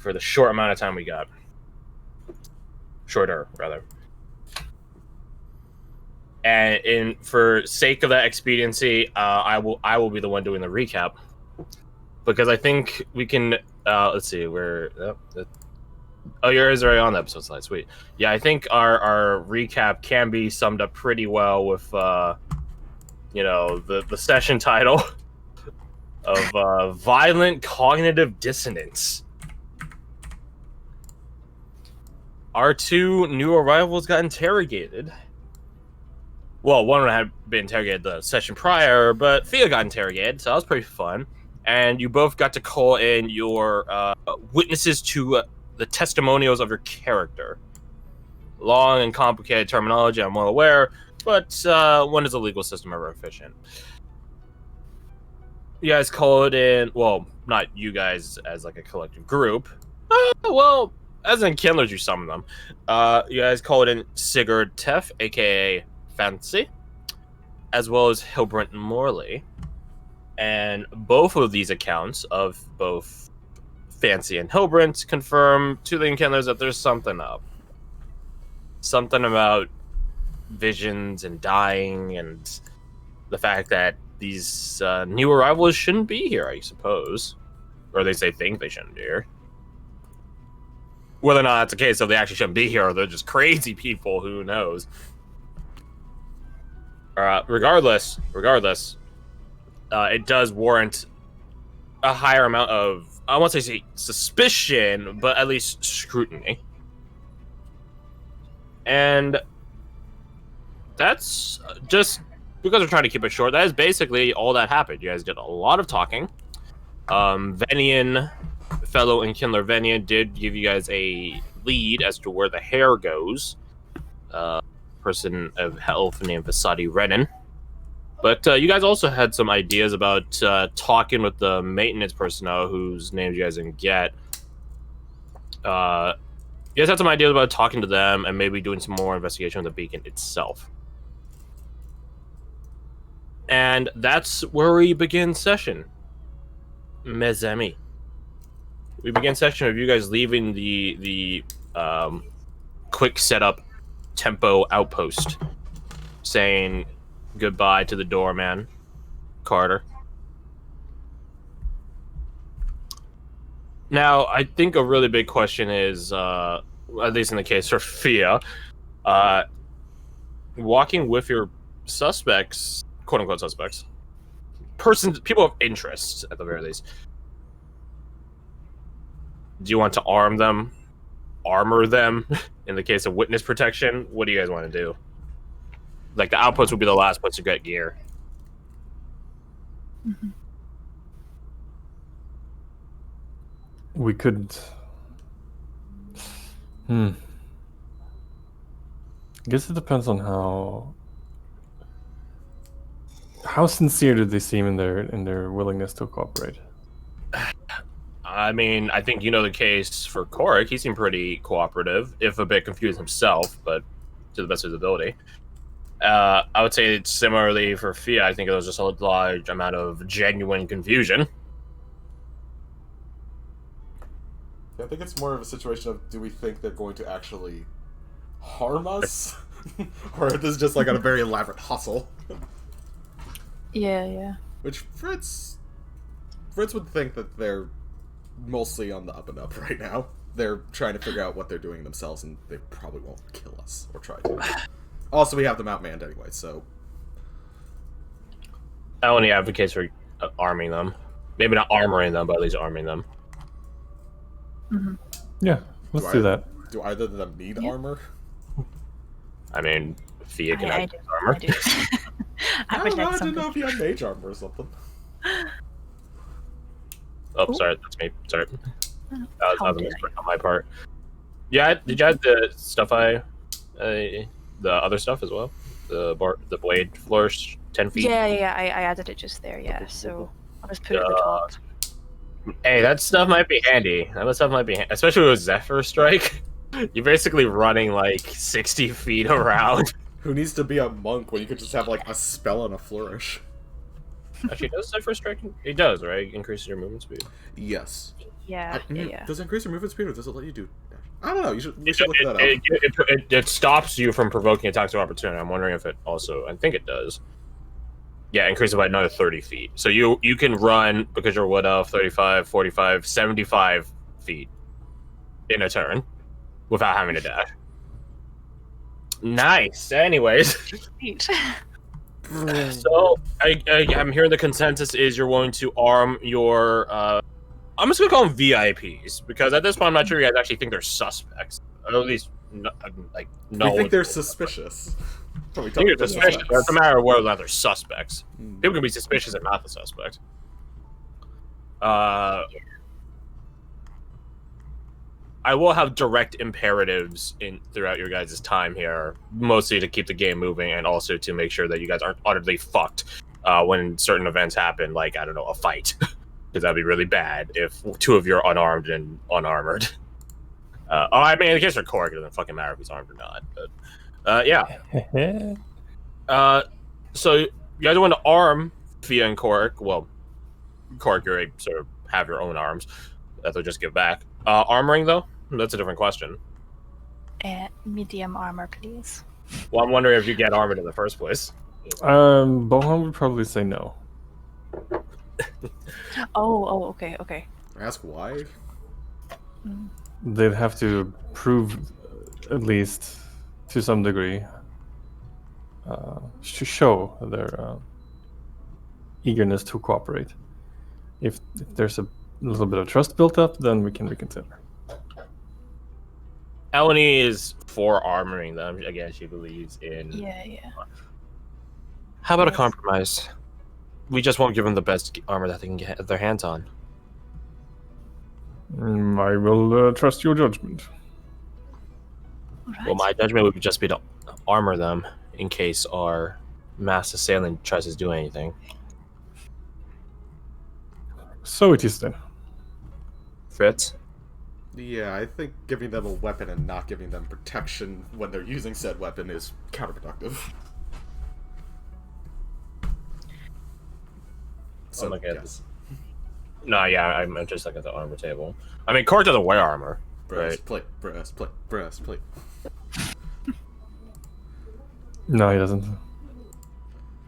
for the short amount of time we got. Shorter, rather. And for sake of that expediency, I will be the one doing the recap, because I think we can. Let's see, where. Oh, yours is already on the episode slide. Sweet. Yeah, I think our recap can be summed up pretty well with, the session title of violent cognitive dissonance. Our two new arrivals got interrogated. Well, one had been interrogated the session prior, but Thea got interrogated, so that was pretty fun. And you both got to call in your witnesses to the testimonials of your character. Long and complicated terminology, I'm well aware, but when is the legal system ever efficient? You guys called in, well, not you guys as like a collective group. Well, as in Kindlers, you summon them. You guys called in Sigurd Teff, aka Fancy, as well as Hilbrant Morley. And both of these accounts of both Fancy and Hilbrant confirm to the Kindlers that there's something up. Something about visions and dying, and the fact that these new arrivals shouldn't be here, I suppose. Or at least they think they shouldn't be here. Whether or not that's the case, so they actually shouldn't be here, or they're just crazy people, who knows. Regardless, it does warrant a higher amount of, I won't say suspicion, but at least scrutiny. And that's just because we're trying to keep it short. That is basically all that happened. You guys did a lot of talking. Venian, fellow Inkindler Venian, did give you guys a lead as to where the hair goes. Person of health named Vasadi Renan. But you guys also had some ideas about talking with the maintenance personnel whose names you guys didn't get. You guys had some ideas about talking to them and maybe doing some more investigation of the beacon itself. And that's where we begin session. Mes amis. We begin session of you guys leaving the quick setup tempo outpost, saying goodbye to the doorman, Carter. Now, I think a really big question is, at least in the case for Fia, walking with your suspects, quote-unquote suspects, people of interest, at the very least. Do you want to arm them? Armor them? In the case of witness protection? What do you guys want to do? Like, the outpost would be the last place to get gear. Mm-hmm. We could... I guess it depends on how sincere did they seem in their willingness to cooperate. I mean, I think you know the case for Korik. He seemed pretty cooperative, if a bit confused himself, but to the best of his ability. I would say similarly for Fia, I think it was just a large amount of genuine confusion. I think it's more of a situation of, do we think they're going to actually harm us? Or is this just like a very elaborate hustle? Yeah. Which Fritz would think that they're mostly on the up and up right now. They're trying to figure out what they're doing themselves, and they probably won't kill us or try to. Also, we have them outmanned anyway, so... I only advocate for arming them. Maybe not armoring them, but at least arming them. Mm-hmm. Yeah, let's do that. Do either of them need armor? I mean, Fia can have armor. I do. I don't know, I didn't know if you had mage armor or something. Oh, sorry, that's me. Sorry. That was a mistake on my part. Yeah, did you add the stuff the other stuff as well? The blade flourish 10 feet? Yeah, I added it just there, yeah, so I'll just put it at the top. Hey, that stuff might be handy. Especially with Zephyr Strike. You're basically running like 60 feet around. Who needs to be a monk when you could just have like a spell and a flourish? Actually, does Zephyr Strike? It does, right? Increases your movement speed. Yes. Yeah, yeah. Does it increase your movement speed, or does it let you do dash? I don't know. We should look that up. It stops you from provoking attacks of opportunity. I'm wondering if it also... I think it does. Yeah, increase it by another 30 feet. So you can run, because you're wood elf, 35, 45, 75 feet in a turn without having to dash. Nice. Anyways. Sweet. So, I'm hearing the consensus is you're willing to arm your... I'm just going to call them VIPs, because at this point, I'm not sure you guys actually think they're suspects. Or at least, like, no. We think they're suspicious. I think they're suspicious. It doesn't matter whether or not they're suspects. People can be suspicious and not the suspect. I will have direct imperatives throughout your guys' time here, mostly to keep the game moving and also to make sure that you guys aren't utterly fucked when certain events happen, like, I don't know, a fight. Because that'd be really bad if two of you are unarmed and unarmored. I mean, in case you're Korg, it doesn't fucking matter if he's armed or not. But, yeah. So, you guys want to arm Fia and Korg. Well, Korg, you're sort of have your own arms that they'll just give back. Armoring, though? That's a different question. Medium armor, please. Well, I'm wondering if you get armored in the first place. Bohan would probably say no. Okay. Ask why? They'd have to prove, at least to some degree, to show their eagerness to cooperate. If there's a little bit of trust built up, then we can reconsider. Eleni is for armoring them. Again, she believes in... Yeah. How about a compromise? We just won't give them the best armor that they can get their hands on. I will trust your judgment. Right. Well, my judgment would just be to armor them in case our mass assailant tries to do anything. So it is then. Fritz? Yeah, I think giving them a weapon and not giving them protection when they're using said weapon is counterproductive. So, yes. No, yeah, I'm just looking at the armor table. I mean, Korg doesn't wear armor, right? Breastplate. No, he doesn't.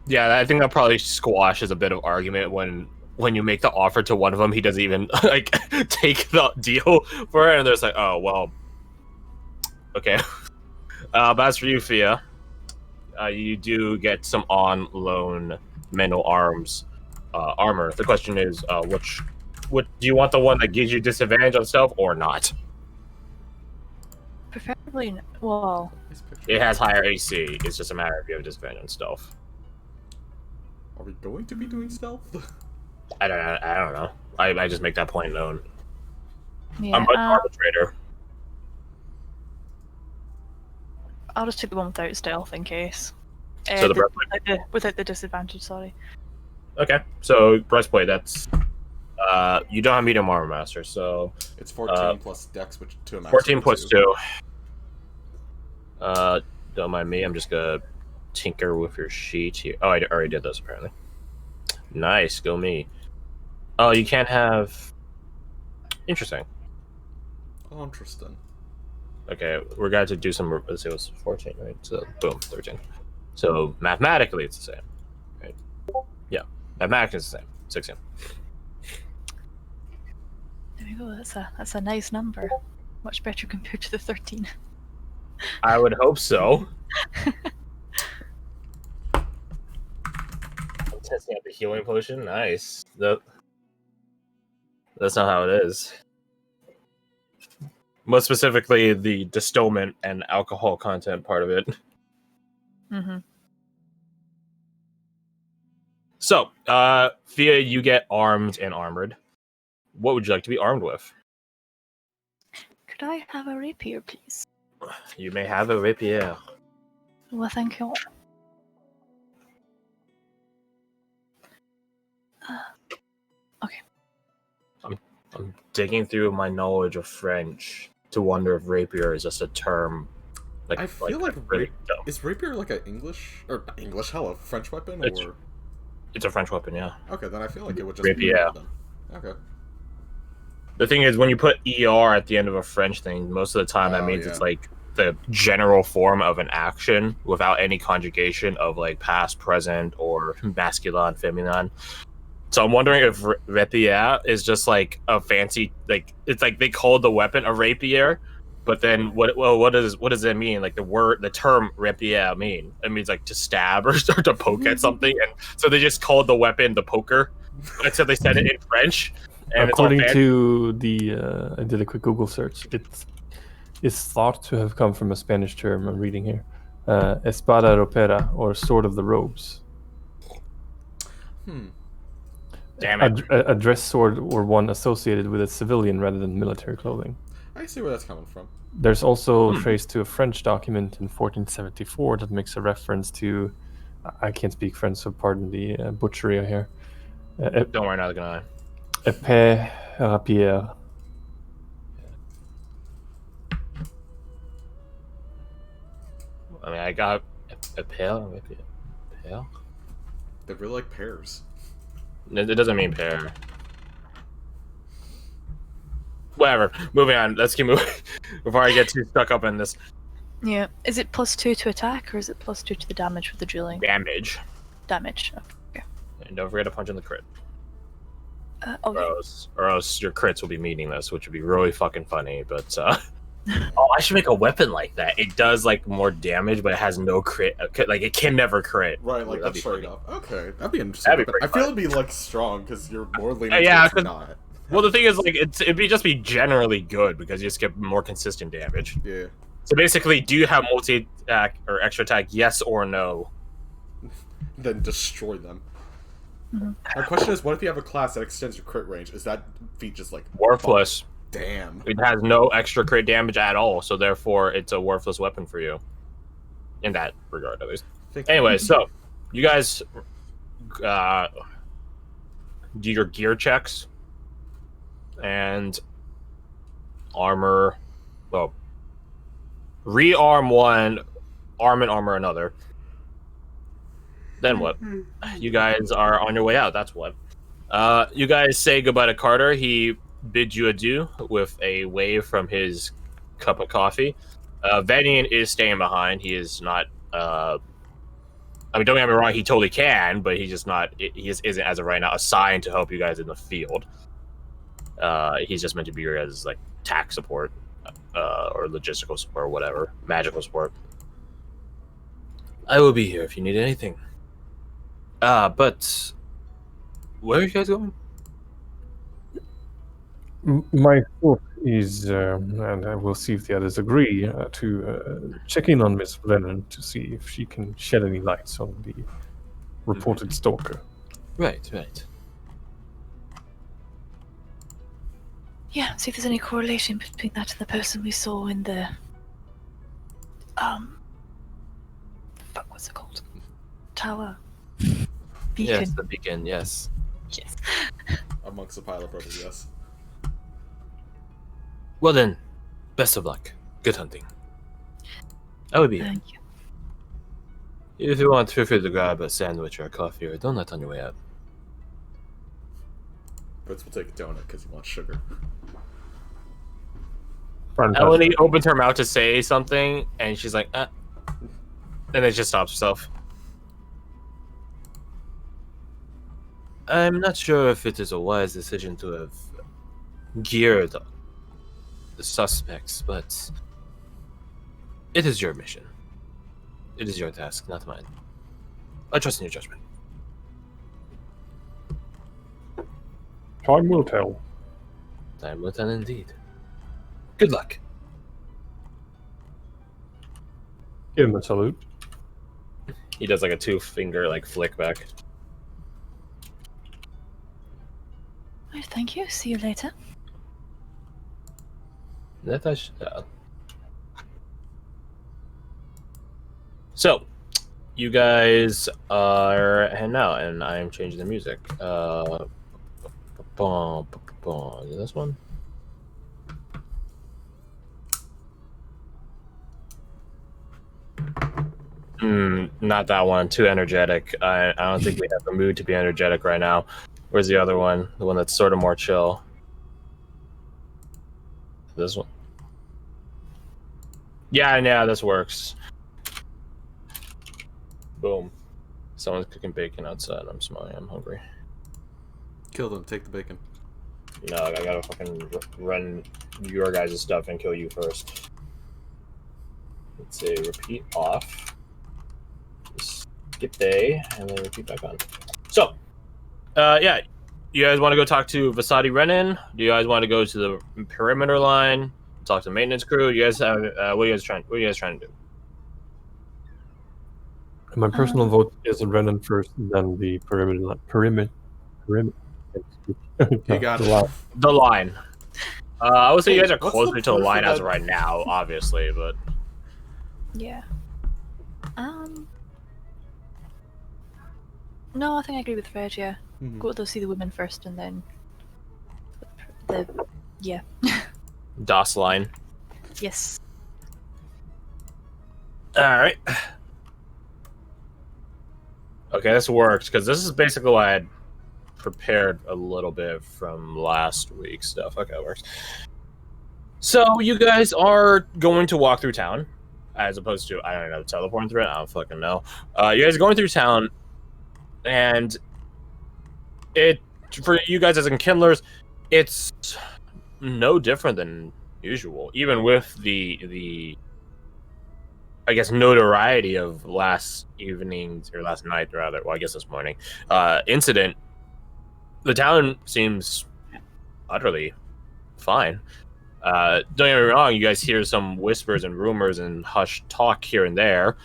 Yeah, I think that probably squashes a bit of argument when you make the offer to one of them, he doesn't even like take the deal for it, and there's like, oh well, okay. But as for you, Fia, you do get some on loan manual arms armor. The question is, what do you want? The one that gives you disadvantage on stealth or not? Preferably, well, it has higher AC. It's just a matter of you have disadvantage on stealth. Are we going to be doing stealth? I don't know. I just make that point known. yeah. I'm an arbitrator. I'll just take the one without stealth in case. So the breastplate? Without the disadvantage, sorry. Okay, so breastplate. That's you don't have medium armor master, so it's 14 plus dex, which to a max. 14 plus 2. Don't mind me. I'm just gonna tinker with your sheet here. Oh, I already did this apparently. Nice, go me. Oh, you can't have. Interesting. Oh, interesting. Okay, we're going to do some. Let's see, it was 14, right? So boom, 13. So mathematically, it's the same, right? Yeah, mathematically, it's the same. 16. There we go. That's a nice number. Much better compared to the 13. I would hope so. Testing out the healing potion. Nice. That's not how it is. Most specifically, the distillment and alcohol content part of it. Mm-hmm. So, Fia, you get armed and armored. What would you like to be armed with? Could I have a rapier, please? You may have a rapier. Well, thank you. Okay. I'm digging through my knowledge of French to wonder if rapier is just a term. Like, I feel like really is rapier like a French weapon, or it's a French weapon, yeah. Okay, then I feel like it would just rapier. be okay. The thing is, when you put ER at the end of a French thing, most of the time that means it's like the general form of an action without any conjugation of like past, present, or masculine, feminine. So I'm wondering if rapier is just like a fancy, like it's like they call the weapon a rapier, but then what does it mean? Like the term rapier mean? It means like to stab or to poke at something, and so they just called the weapon the poker, until they said it in French. And according to the, I did a quick Google search. It's thought to have come from a Spanish term. I'm reading here, espada ropera, or sword of the robes. Damn it. A dress sword or one associated with a civilian rather than military clothing. I see where that's coming from. There's also trace to a French document in 1474 that makes a reference to, I can't speak French, so pardon the butchery here. Don't worry, neither can I. Épée rapier. I mean, I got a pail. They really like pears. It doesn't mean pair. Whatever. Moving on. Let's keep moving before I get too stuck up in this. Yeah. Is it +2 to attack, or is it +2 to the damage with the dueling? Damage. Damage. Okay. And don't forget to punch in the crit. Okay. Or else your crits will be meaningless, which would be really fucking funny. But oh, I should make a weapon like that. It does like more damage, but it has no crit. Like it can never crit. Right, like that's straight up. Okay, that'd be interesting. That'd be I feel it'd be like strong because you're more leaning yeah, towards not. Well, the thing is, like, it'd be just be generally good because you just get more consistent damage. Yeah. So basically, do you have multi attack or extra attack? Yes or no? Then destroy them. My question is, what if you have a class that extends your crit range? Is that feat just like worthless? Damn. It has no extra crit damage at all, so therefore it's a worthless weapon for you. In that regard, at least. Anyway, so you guys do your gear checks and armor. Well, rearm one, arm and armor another. Then what? You guys are on your way out. That's what. You guys say goodbye to Carter. He bids you adieu with a wave from his cup of coffee. Vedian is staying behind. He is not. I mean, don't get me wrong. He totally can, but he's just not. He just isn't as of right now assigned to help you guys in the field. He's just meant to be your as like tax support, or logistical support, or whatever, magical support. I will be here if you need anything. But where are you guys going? My thought is, and I will see if the others agree, to check in on Miss Lennon to see if she can shed any lights on the reported stalker. Right. Yeah, see if there's any correlation between that and the person we saw in the fuck, what's it called? Tower. Beacon. Yes, the beacon, yes. Yes. Amongst a pile of rubble, yes. Well then, best of luck. Good hunting. I would be here. Thank you. If you want, feel free to grab a sandwich or a coffee or a donut on your way out. Fritz will take a donut because he wants sugar. Eleni opens her mouth to say something, and she's like, and then just stops herself. I'm not sure if it is a wise decision to have geared the suspects, but it is your mission. It is your task, not mine. I trust in your judgment. Time will tell. Time will tell indeed. Good luck. Give him a salute. He does like a 2-finger like flick back. Right, thank you. See you later. That I should. So, you guys are heading out, and I am changing the music. Is this one? Not that one. Too energetic. I don't think we have the mood to be energetic right now. Where's the other one? The one that's sort of more chill. This one. Yeah, this works. Boom. Someone's cooking bacon outside. I'm smelling. I'm hungry. Kill them. Take the bacon. No, I gotta fucking run your guys' stuff and kill you first. Let's see. Repeat off. Skip day, and then repeat back on. So, yeah. You guys want to go talk to Vasadi Renan? Do you guys want to go to the perimeter line? Talk to the maintenance crew? You guys have what are you guys trying to do? My personal vote is Renan first, then the perimeter. You got the it. line. The line. I would say you guys are What's closer the to the proof line of as of that? right now, obviously, but Yeah. No, I think I agree with Fred. Yeah, Mhm. go to see the women first, and then the yeah. DOS line. Yes. All right. Okay, this works because this is basically what I had prepared a little bit from last week's stuff. Okay, it works. So you guys are going to walk through town, as opposed to I don't know teleporting through it. I don't fucking know. You guys are going through town, and it for you guys as enkindlers, it's no different than usual, even with the I guess notoriety of last evening's or last night rather. Well, I guess this morning incident. The town seems utterly fine. Don't get me wrong, you guys hear some whispers and rumors and hushed talk here and there.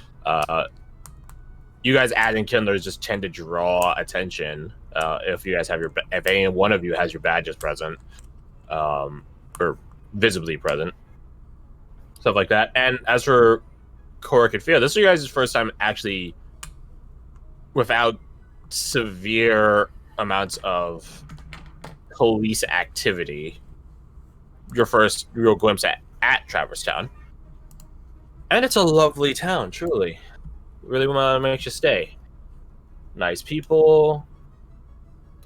You guys as enkindlers just tend to draw attention if you guys have if any one of you has your badges present, or visibly present, stuff like that. And as for Korik and Fia, this is your guys' first time actually without severe amounts of police activity. Your first real glimpse at Traverse Town. And it's a lovely town, truly. Really want to make you stay. Nice people.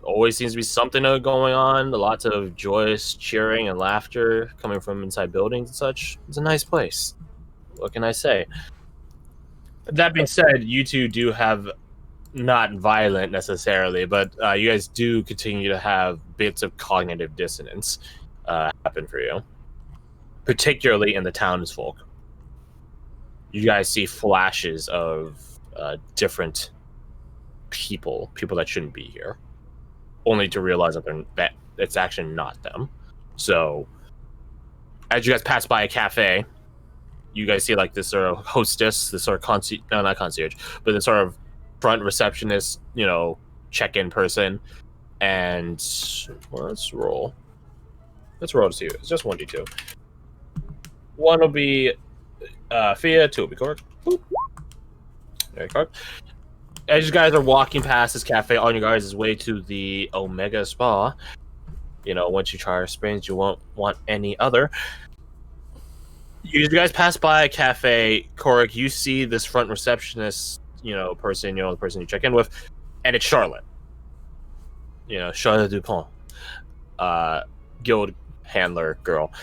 Always seems to be something going on. Lots of joyous cheering and laughter coming from inside buildings and such. It's a nice place. What can I say? That being said, you two do have not violent necessarily, but you guys do continue to have bits of cognitive dissonance happen for you, particularly in the townsfolk. You guys see flashes of different people that shouldn't be here, only to realize that it's actually not them. So, as you guys pass by a cafe, you guys see like this sort of hostess, this sort of not concierge, but this sort of front receptionist, check-in person. And well, let's roll to see. It's just 1d2. One will be Fia, two will be Korik. There you go. As you guys are walking past this cafe on your guys' way to the Omega Spa, once you try our sprains, you won't want any other. You guys pass by a cafe, Korik, you see this front receptionist, person, the person you check in with, and it's Charlotte. Charlotte Dupont, guild handler girl.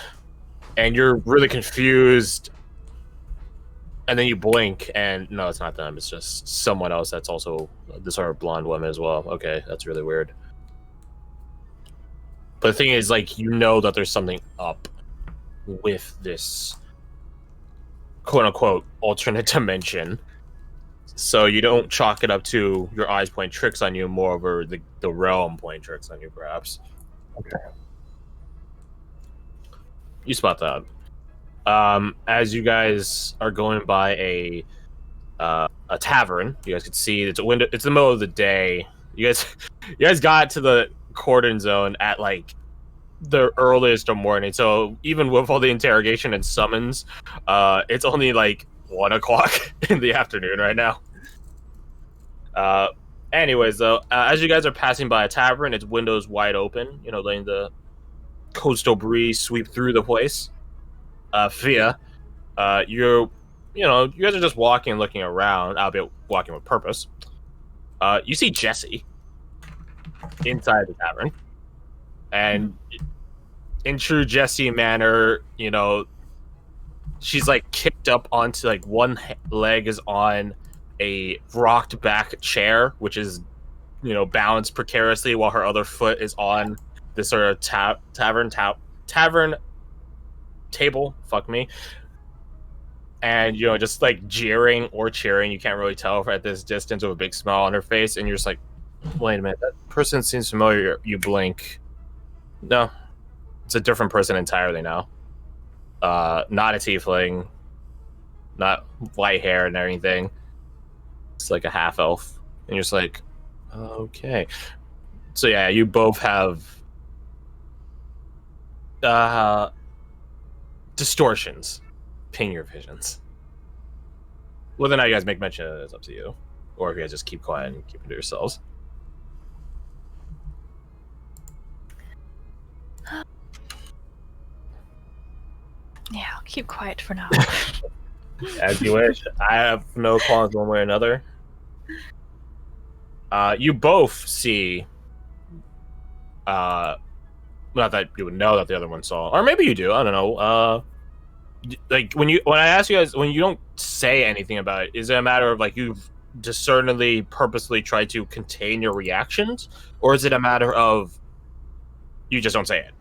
And you're really confused, and then you blink, and no, it's not them. It's just someone else that's also this sort of blonde woman as well. Okay, that's really weird. But the thing is, that there's something up with this quote-unquote alternate dimension. So you don't chalk it up to your eyes playing tricks on you, more over the realm playing tricks on you, perhaps. Okay. You spot that. As you guys are going by a tavern, you guys can see it's a window. It's the middle of the day. You guys got to the cordon zone at the earliest of morning. So even with all the interrogation and summons, it's only 1 o'clock in the afternoon right now. Anyways, though, as you guys are passing by a tavern, its windows wide open, letting the coastal breeze sweep through the place. Fia, you guys are just walking and looking around, albeit walking with purpose. You see Jesse inside the tavern, and in true Jessie manner, she's like kicked up onto like one leg is on a rocked back chair, which is balanced precariously, while her other foot is on this sort of tavern table. Fuck me. And just like jeering or cheering, you can't really tell at this distance, with a big smile on her face, and you're just like, wait a minute, that person seems familiar. You blink. No, it's a different person entirely now. Not a tiefling, not white hair and everything. It's like a half elf, and you're just like, okay. So yeah, you both have distortions ping your visions. Whether or not you guys make mention of it is up to you, or if you guys just keep quiet and keep it to yourselves. Yeah, I'll keep quiet for now. As you wish. I have no qualms one way or another. You both see, not that you would know that the other one saw, or maybe you do. I don't know. Like when I ask you guys, when you don't say anything about it, is it a matter of like you've discernibly, purposely tried to contain your reactions, or is it a matter of you just don't say it?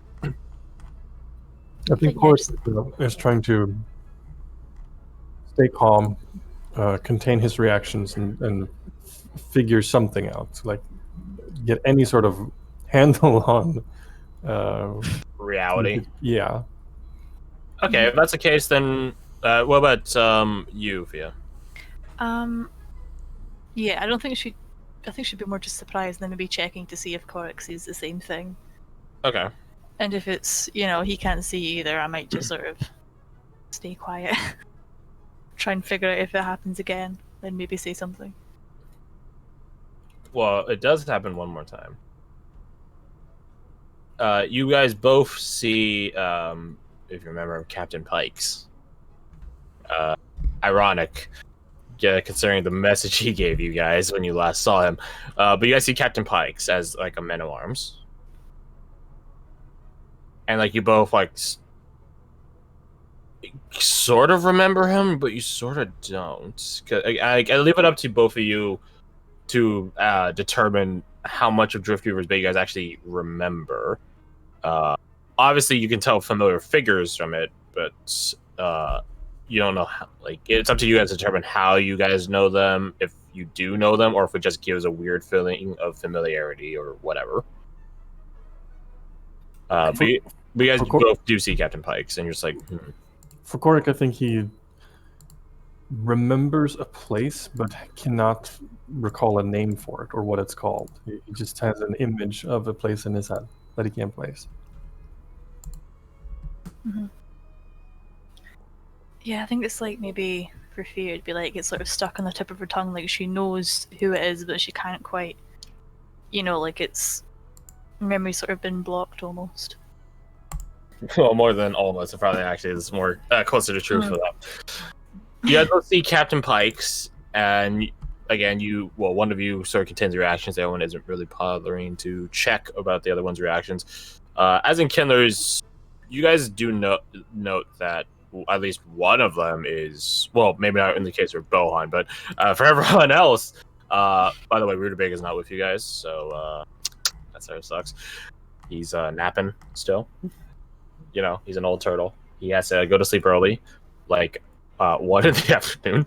I think Horace is trying to stay calm, contain his reactions, and figure something out. Like get any sort of handle on Reality. Yeah. Okay, if that's the case, then what about you, Fia? Yeah, I think she'd be more just surprised than maybe checking to see if Corrick sees the same thing. Okay. And if it's, he can't see either, I might just sort of stay quiet. Try and figure out if it happens again, then maybe say something. Well, it does happen one more time. You guys both see, if you remember, Captain Pikes. Ironic, considering the message he gave you guys when you last saw him. But you guys see Captain Pikes as like a man of arms. And like you both like sort of remember him, but you sort of don't. I leave it up to both of you to determine how much of Driftweaver's Bay you guys actually remember. Obviously, you can tell familiar figures from it, but you don't know how. Like, it's up to you guys to determine how you guys know them, if you do know them, or if it just gives a weird feeling of familiarity or whatever. But you guys both do see Captain Pikes, and you're just like, For Corrick, I think he remembers a place, but cannot recall a name for it or what it's called. He just has an image of a place in his head that he can't place. Mm-hmm. Yeah, I think it's like maybe for Fia, it'd be like it's sort of stuck on the tip of her tongue, like she knows who it is, but she can't quite, like it's memory sort of been blocked almost. Well, more than almost. It probably actually is more closer to truth for that. You guys will see Captain Pikes, and again, one of you sort of contains reactions. The other one isn't really bothering to check about the other one's reactions. As in Kindlers, you guys do note that at least one of them is, well, maybe not in the case of Bohan, but for everyone else, by the way, Rutabaga is not with you guys, so that sort of sucks. He's napping still. He's an old turtle. He has to go to sleep early, like 1 in the afternoon.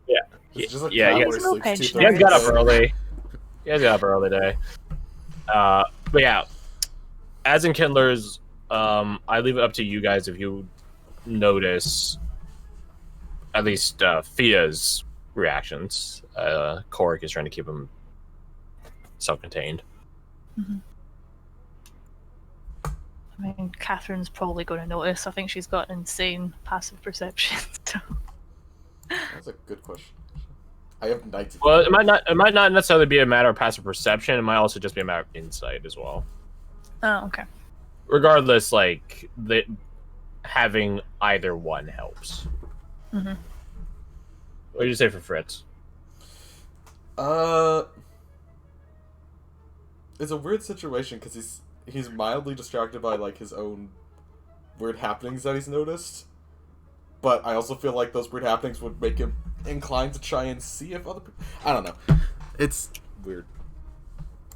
Yeah. It's just like He has got up early. He has got up early day. But yeah, as in Kindlers, I leave it up to you guys if you notice at least Fia's reactions. Corrick is trying to keep him self-contained. Mm-hmm. I mean, Catherine's probably going to notice. I think she's got insane passive perception. So. That's a good question. I have 90. Well, it might not necessarily be a matter of passive perception. It might also just be a matter of insight as well. Oh, okay. Regardless, like having either one helps. Mm-hmm. What do you say for Fritz? It's a weird situation because he's mildly distracted by like his own weird happenings that he's noticed. But I also feel like those weird happenings would make him inclined to try and see if other people... I don't know. It's weird.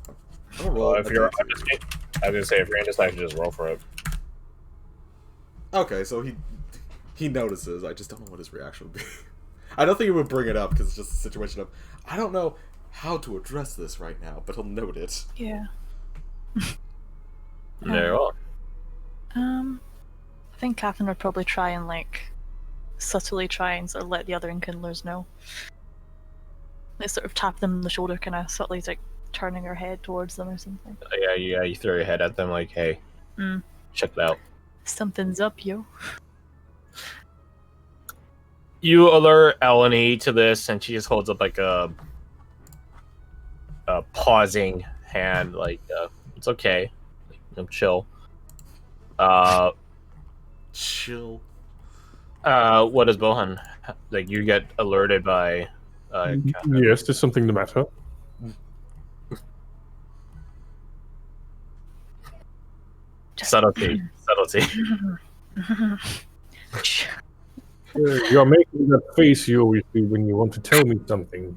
I'm gonna roll if you're, I was gonna say if you're indecisive, I can just roll for it. Okay, so he notices. I just don't know what his reaction would be. I don't think he would bring it up because it's just a situation of I don't know how to address this right now, but he'll note it. Yeah. There you are. I think Catherine would probably try and like subtly try and sort of let the other enkindlers know. Like sort of tap them on the shoulder, kind of subtly like turning her head towards them or something. Yeah, you throw your head at them like, hey, check it out. Something's up, yo. You alert Eleni to this, and she just holds up like a pausing hand, like it's okay, chill. Chill. What is Bohan? Like you get alerted by. Yes, there's something the matter. Subtlety. You're making that face you always do when you want to tell me something.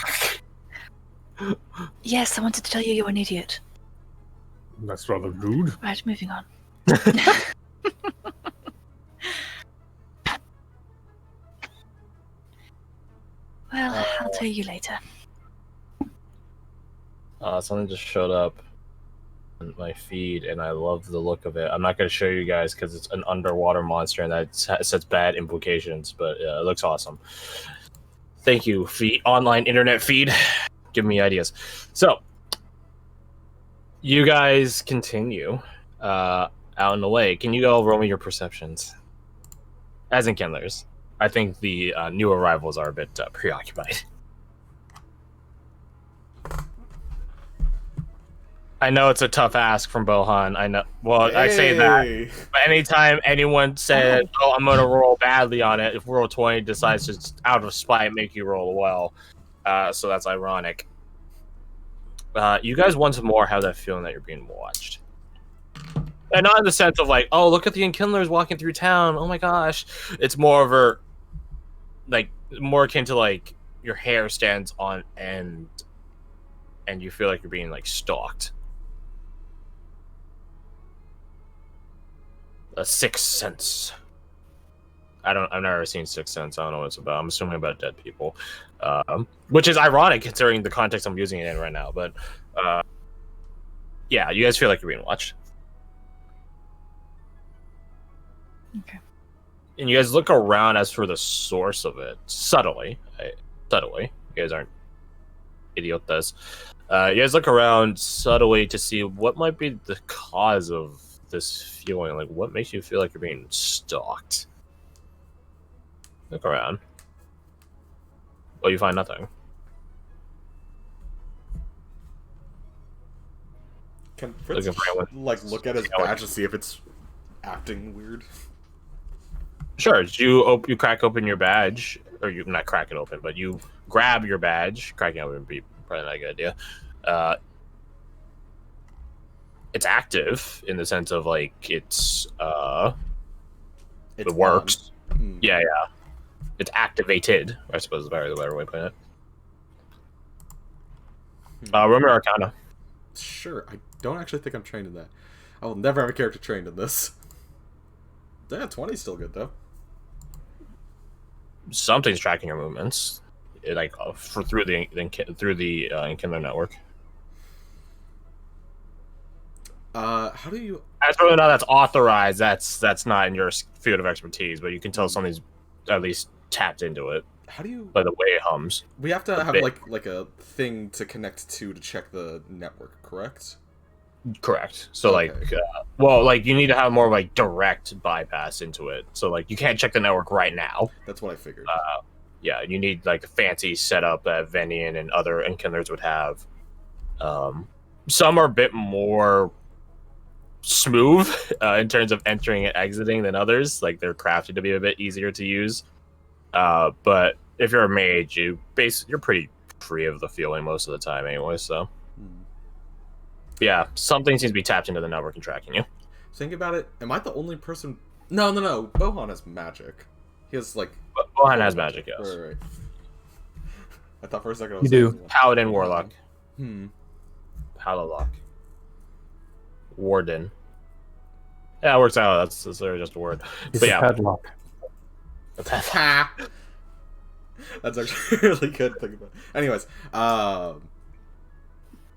Yes, I wanted to tell you you're an idiot. That's rather rude. Right, moving on. Well, I'll tell you later. Something just showed up on my feed, and I love the look of it. I'm not going to show you guys because it's an underwater monster, and that sets bad implications, but it looks awesome. Thank you, online internet feed. Give me ideas. So, you guys continue out in the way. Can you go roll me your perceptions? As in Kindlers. I think the new arrivals are a bit preoccupied. I know it's a tough ask from Bohan. I know. Well, I say that. But anytime anyone said, "Oh, I'm going to roll badly on it," if roll 20 decides to, out of spite, make you roll well, so that's ironic. You guys once more have that feeling that you're being watched, and not in the sense of like, "Oh, look at the Enkindlers walking through town. Oh my gosh!" It's more of a like more akin to like your hair stands on end, and you feel like you're being like stalked. A Sixth Sense. I've never seen Sixth Sense. I don't know what it's about. I'm assuming about dead people, which is ironic considering the context I'm using it in right now. But yeah, you guys feel like you're being watched. Okay. And you guys look around as for the source of it subtly. You guys aren't idiotas. You guys look around subtly to see what might be the cause of this feeling. Like, what makes you feel like you're being stalked? Look around. Well, you find nothing. Can Fritz like look at his badge to see if it's acting weird? Sure. You crack open your badge, or you not crack it open, but you grab your badge. Cracking it open would be probably not a good idea. It's active in the sense of like it works. Yeah. It's activated, I suppose is the better way of putting it. Remember Arcana. Sure. I don't actually think I'm trained in that. I will never have a character trained in this. Yeah, 20's still good though. Something's tracking your movements, like through the Enkindler network. How do you? That's whether or not that's authorized. That's not in your field of expertise, but you can tell something's at least tapped into it. How do you? By the way it hums. We have to have like a thing to connect to check the network, correct? Correct. So okay. Like you need to have more like direct bypass into it. So like you can't check the network right now. That's what I figured. Yeah, you need like a fancy setup that Venian and other Enkindlers would have. Some are a bit more smooth in terms of entering and exiting than others. Like they're crafted to be a bit easier to use. But if you're a mage, you're pretty free of the feeling most of the time anyway. So Yeah, something seems to be tapped into the network and tracking you. Think about it. Am I the only person? No. Bohan has magic. He has like. Bohan has magic, yes. Right. I thought for a second I You was. do. Paladin, Warlock. Paladin. Warden. Yeah, it works out. That's literally just a word. It's But a yeah. padlock. That's actually really good. Think about. Anyways, I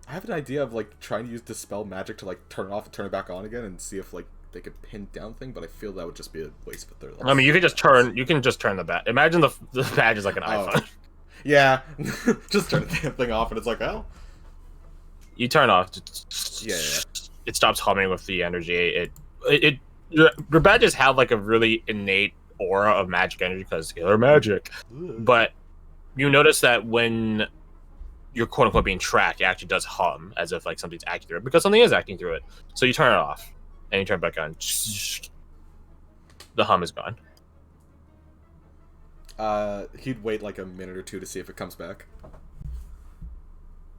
have an idea of like trying to use dispel magic to like turn it off and turn it back on again, and see if like they could pin down thing. But I feel that would just be a waste of a third. I mean, you can just turn the badge. Imagine the badge is like an iPhone. Yeah, just turn the damn thing off, and it's like, oh. You turn off. Yeah. It stops humming with the energy. Your badges have like a really innate aura of magic energy because they're magic. But you notice that when you're quote unquote being tracked, it actually does hum as if like something's acting through it because something is acting through it. So you turn it off and you turn it back on. The hum is gone. He'd wait like a minute or two to see if it comes back.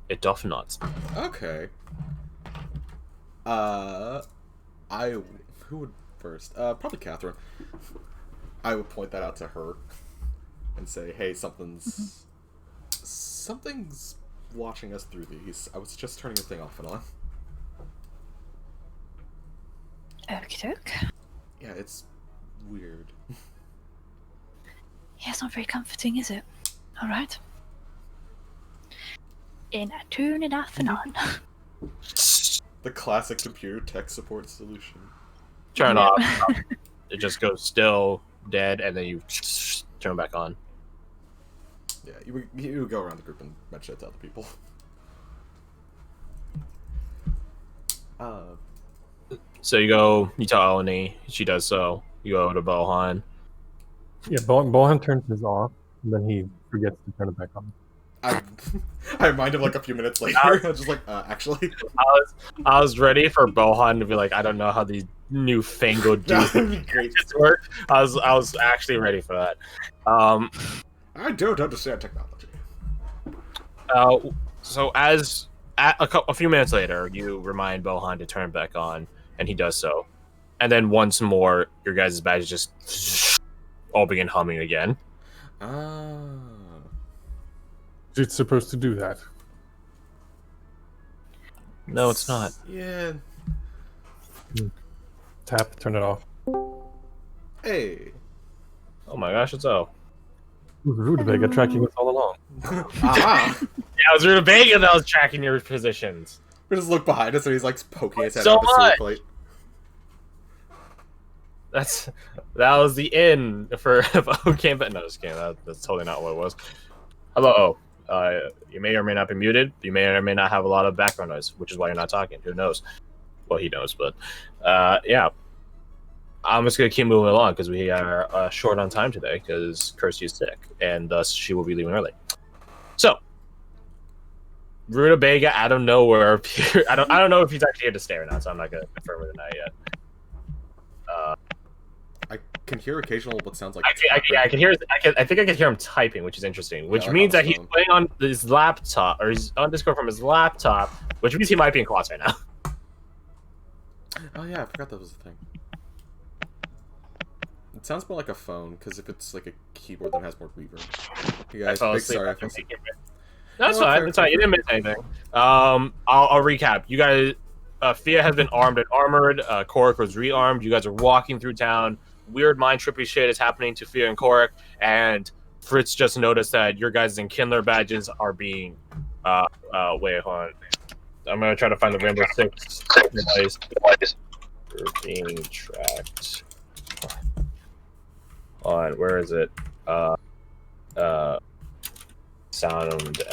It doth not. Okay. Who would first? Probably Catherine. I would point that out to her and say, "Hey, something's watching us through these. I was just turning the thing off and on." Okie doke. Yeah, it's weird. Yeah, it's not very comforting, is it? Alright. And I turn it off and on. The classic computer tech support solution. Turn off. It just goes still, dead, and then you turn it back on. Yeah, you would go around the group and mention it to other people. So you tell Eleni, she does so. You go to Bohan. Yeah, Bohan turns his off, and then he forgets to turn it back on. I remind him like a few minutes later. I was just like, actually. I was ready for Bohan to be like, I don't know how these newfangled That would be great. work. I was actually ready for that. I don't understand technology. So as a few minutes later, you remind Bohan to turn back on, and he does so. And then once more, your guys' badges just all begin humming again. It's supposed to do that. No, it's not. Yeah. Tap, turn it off. Hey. Oh my gosh, it's O. Rutabaga tracking us all along. Aha. Yeah, it was Rutabaga that was tracking your positions. We just look behind us and he's like poking his head So out the sewer much. plate. That was the in for if O came back. No, just kidding. That's totally not what it was. Hello, O. You may or may not be muted. You may or may not have a lot of background noise, which is why you're not talking. Who knows? Well, he knows, but yeah. I'm just gonna keep moving along because we are short on time today because Kirsty is sick, and thus she will be leaving early. So, Rutabaga out of nowhere appeared. I don't know if he's actually here to stay or not, so I'm not gonna confirm or deny yet. I can hear occasional what sounds like. I can hear. I think I can hear him typing, which is interesting. Which like means on that his he's phone. playing on his laptop, or he's on Discord from his laptop, which means he might be in class right now. Oh yeah, I forgot that was a thing. It sounds more like a phone, because if it's like a keyboard, then it has more reverb. You guys, fell big asleep sorry. after making it. That's No, fine. fair, That's fine. You didn't miss anything. I'll recap. You guys, Fia has been armed and armored. Korik was rearmed. You guys are walking through town. Weird mind trippy shit is happening to Fia and Korik, and Fritz just noticed that your guys' Enkindler badges are being. Wait, hold on. I'm gonna try to find the Rainbow Six device. We're being tracked. On where is it? Sound